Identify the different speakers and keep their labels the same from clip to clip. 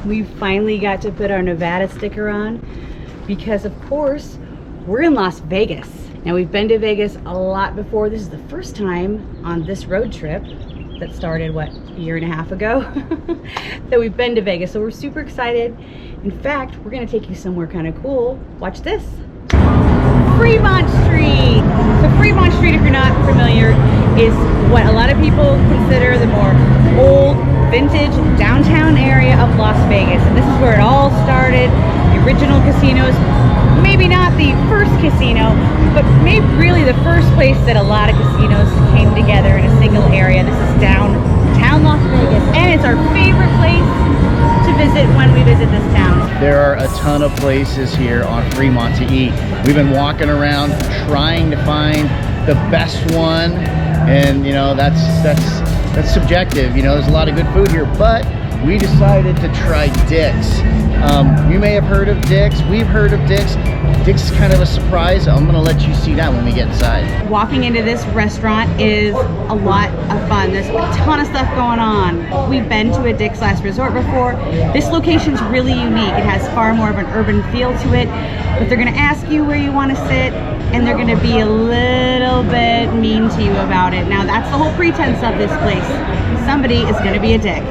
Speaker 1: We finally got to put our Nevada sticker on because of course we're in Las Vegas. Now we've been to Vegas a lot before. This is the first time on this road trip that started, what, a year and a half ago that we've been to Vegas. So we're super excited. In fact, we're gonna take you somewhere kind of cool. Watch this. Fremont Street. So Fremont Street, if you're not familiar, is what a lot of people consider the more old, vintage downtown area of Las Vegas. And this is where it all started. The original casinos, maybe not the first casino, but maybe really the first place that a lot of casinos came together in a single area. This is downtown Las Vegas, and it's our favorite place to visit when we visit this town.
Speaker 2: There are a ton of places here on Fremont to eat. We've been walking around trying to find the best one, and you know, that's subjective. You know, there's a lot of good food here, but we decided to try Dick's. You may have heard of Dick's. We've heard of Dick's. Dick's is kind of a surprise. I'm gonna let you see that when we get inside.
Speaker 1: Walking into this restaurant is a lot of fun. There's a ton of stuff going on. We've been to a Dick's Last Resort before. This location's really unique. It has far more of an urban feel to it, but they're gonna ask you where you wanna sit, and they're gonna be a little bit mean to you about it. Now that's the whole pretense of this place. Somebody is gonna be a dick.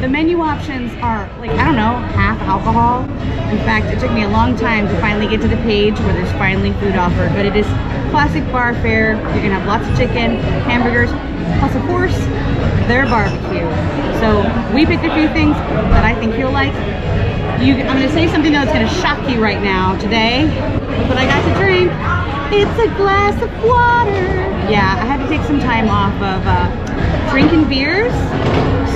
Speaker 1: The menu options are like, I don't know, half alcohol. In fact, it took me a long time to finally get to the page where there's finally food offered, but it is classic bar fare. You're gonna have lots of chicken, hamburgers, plus of course, their barbecue. So we picked a few things that I think you'll like. I'm gonna say something that's gonna shock you right now. Today, look what I got to drink. It's a glass of water. Yeah, I had to take some time off of drinking beers.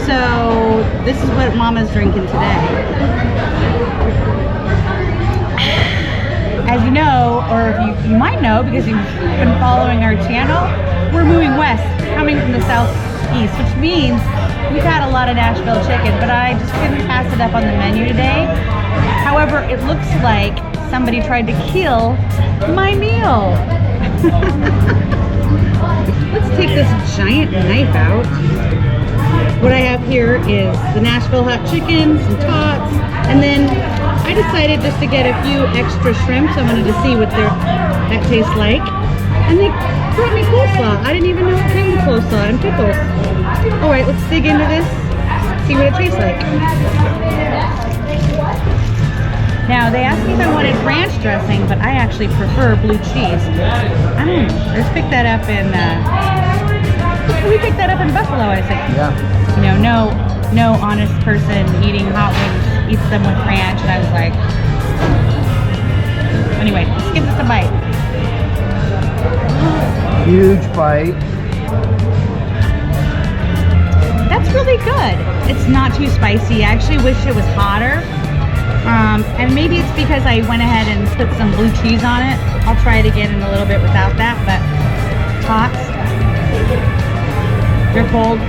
Speaker 1: So this is what Mama's drinking today. As you know, or if you might know because you've been following our channel, we're moving west, coming from the southeast, which means we've had a lot of Nashville chicken, but I just couldn't pass it up on the menu today. However, it looks like somebody tried to kill my meal. Let's take this giant knife out. What I have here is the Nashville hot chicken, some tots, and then I decided just to get a few extra shrimps. I wanted to see what that tastes like. And they brought me coleslaw. I didn't even know it came with coleslaw and pickles. All right, let's dig into this, see what it tastes like. Now, they asked me if I wanted ranch dressing, but I actually prefer blue cheese. I don't know. I just picked that up in, we picked that up in Buffalo, I think.
Speaker 2: Yeah.
Speaker 1: You know, no honest person eating hot wings eats them with ranch, and I was like, anyway, let's give this a bite.
Speaker 2: Huge bite.
Speaker 1: That's really good. It's not too spicy. I actually wish it was hotter. And maybe it's because I went ahead and put some blue cheese on it. I'll try it again in a little bit without that, but tots, they're cold.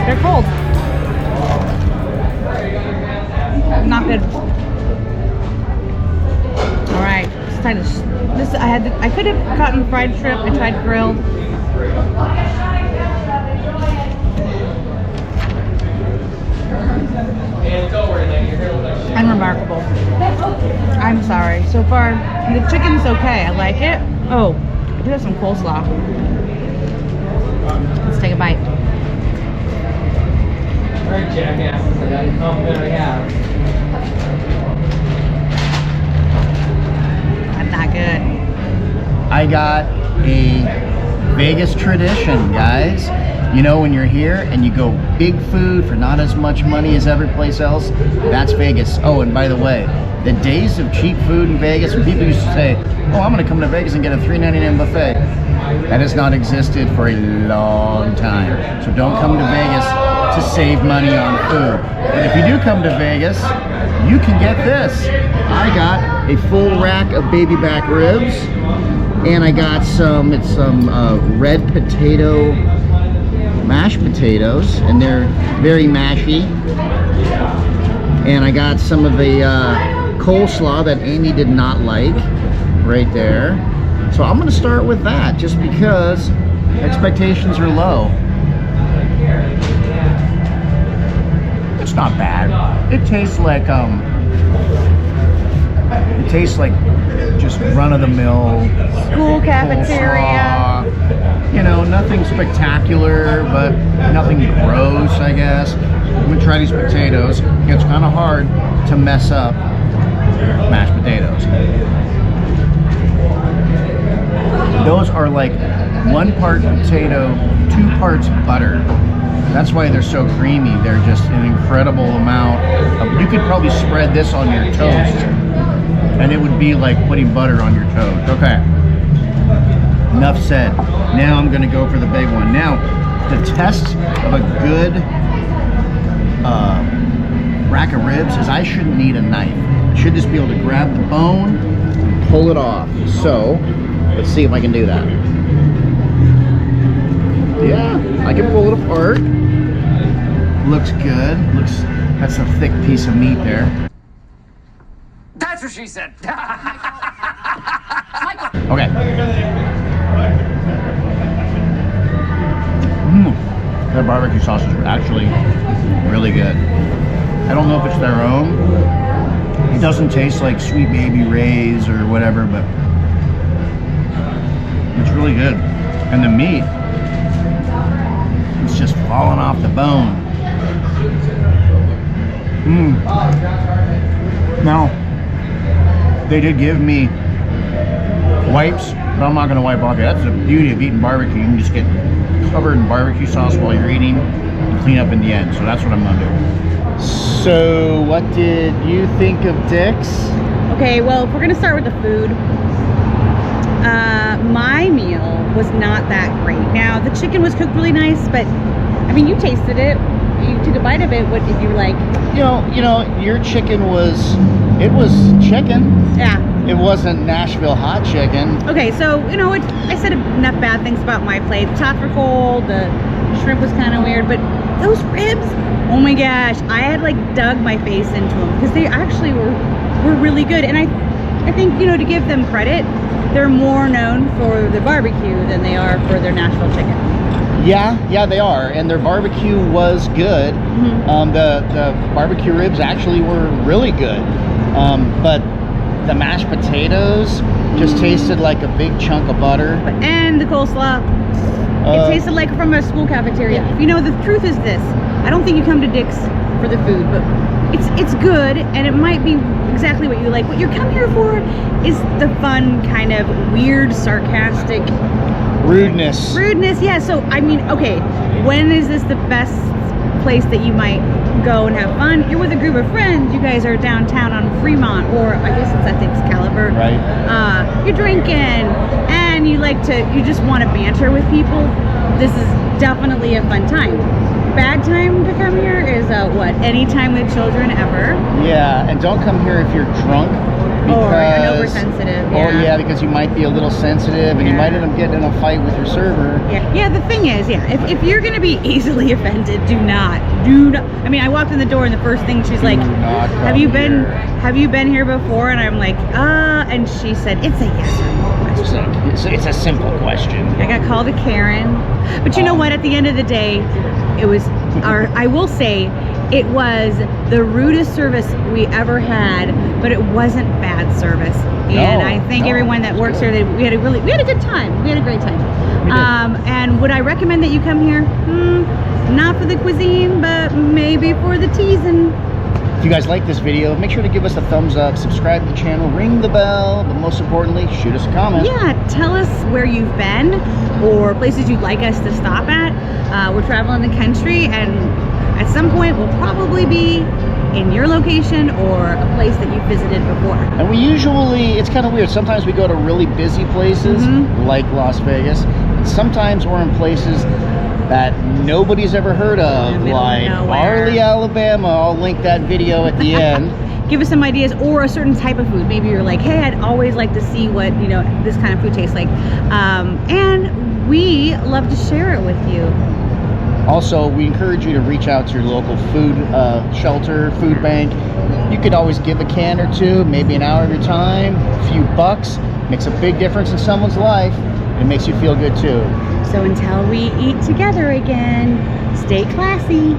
Speaker 1: They're cold. Not good. All right, it's time to, I could have gotten fried shrimp. I tried grilled. Unremarkable. I'm sorry. So far, the chicken's okay. I like it. Oh, I do have some coleslaw. Let's take a bite. That's not good.
Speaker 2: I got a Vegas tradition, guys. You know, when you're here and you go big food for not as much money as every place else, that's Vegas. Oh, and by the way, the days of cheap food in Vegas, when people used to say, oh, I'm gonna come to Vegas and get a $3.99 buffet, that has not existed for a long time. So don't come to Vegas to save money on food. But if you do come to Vegas, you can get this. I got a full rack of baby back ribs, and I got some red potato mashed potatoes, and they're very mashy. And I got some of the coleslaw that Amy did not like right there. So I'm gonna start with that just because expectations are low. It's not bad. It tastes like just run-of-the-mill
Speaker 1: School cafeteria.
Speaker 2: coleslaw. You know, nothing spectacular, but nothing gross, I guess. I'm gonna try these potatoes. It's kind of hard to mess up mashed potatoes. Those are like 1 part potato, 2 parts butter. That's why they're so creamy. They're just an incredible amount of, you could probably spread this on your toast and it would be like putting butter on your toast. Okay, enough said. Now I'm gonna go for the big one. Now, the test of a good rack of ribs is I shouldn't need a knife. I should just be able to grab the bone and pull it off. So, let's see if I can do that. Yeah, I can pull it apart. Looks good. That's a thick piece of meat there.
Speaker 3: That's what she said.
Speaker 2: Okay. Their barbecue sauce is actually really good. I don't know if it's their own. It doesn't taste like Sweet Baby Ray's or whatever, but it's really good. And the meat, it's just falling off the bone. Now, they did give me wipes, but I'm not gonna wipe off it. That's the beauty of eating barbecue. You can just get covered in barbecue sauce while you're eating and clean up in the end. So that's what I'm gonna do. So what did you think of Dick's?
Speaker 1: Okay, well, if we're gonna start with the food, my meal was not that great. Now, the chicken was cooked really nice, but I mean, you tasted it. You took a bite of it. What did you like?
Speaker 2: You know, your chicken was chicken.
Speaker 1: Yeah.
Speaker 2: It wasn't Nashville hot chicken.
Speaker 1: Okay, so, you know what? I said enough bad things about my plate. The tots were cold, the shrimp was kind of weird, but those ribs, oh my gosh, I had like dug my face into them because they actually were really good. And I think, you know, to give them credit, they're more known for the barbecue than they are for their Nashville chicken.
Speaker 2: Yeah, they are, and their barbecue was good. The barbecue ribs actually were really good, but the mashed potatoes just tasted like a big chunk of butter.
Speaker 1: And the coleslaw, it tasted like from a school cafeteria. You know, the truth is this: I don't think you come to Dick's for the food, but it's good, and it might be exactly what you like. What you're coming here for is the fun, kind of weird, sarcastic
Speaker 2: rudeness.
Speaker 1: Yeah. So I mean, okay, when is this the best place that you might go and have fun? You're with a group of friends. You guys are downtown on Fremont, or I guess it's Excalibur.
Speaker 2: Right.
Speaker 1: You're drinking, and you just want to banter with people. This is definitely a fun time. Bad time to come here is what? Any time with children ever.
Speaker 2: Yeah, and don't come here if you're drunk.
Speaker 1: Or oversensitive.
Speaker 2: Yeah. Or yeah, because you might be a little sensitive, and you might end up getting in a fight with your server.
Speaker 1: Yeah. The thing is, if you're gonna be easily offended, do not. I mean, I walked in the door, and the first thing she's like, "Have you been here before?" And I'm like, and she said, "It's a yes or no question."
Speaker 2: It's a simple question.
Speaker 1: I got called a Karen, but you know what? At the end of the day, it was I will say, it was the rudest service we ever had, but it wasn't bad service. And I thank everyone that works here. We had a good time. We had a great time. And would I recommend that you come here? Not for the cuisine, but maybe for the teasing.
Speaker 2: If you guys like this video, make sure to give us a thumbs up, subscribe to the channel, ring the bell, but most importantly, shoot us a comment.
Speaker 1: Yeah, tell us where you've been or places you'd like us to stop at. We're traveling the country, and at some point we'll probably be in your location or a place that you've visited before.
Speaker 2: And we usually, it's kind of weird, sometimes we go to really busy places like Las Vegas, and sometimes we're in places that nobody's ever heard of, like Arley, Alabama. I'll link that video at the end.
Speaker 1: Give us some ideas, or a certain type of food. Maybe you're like, hey, I'd always like to see what, you know, this kind of food tastes like. And we love to share it with you.
Speaker 2: Also, we encourage you to reach out to your local food shelter, food bank. You could always give a can or two, maybe an hour of your time, a few bucks. Makes a big difference in someone's life. It makes you feel good too.
Speaker 1: So until we eat together again, stay classy.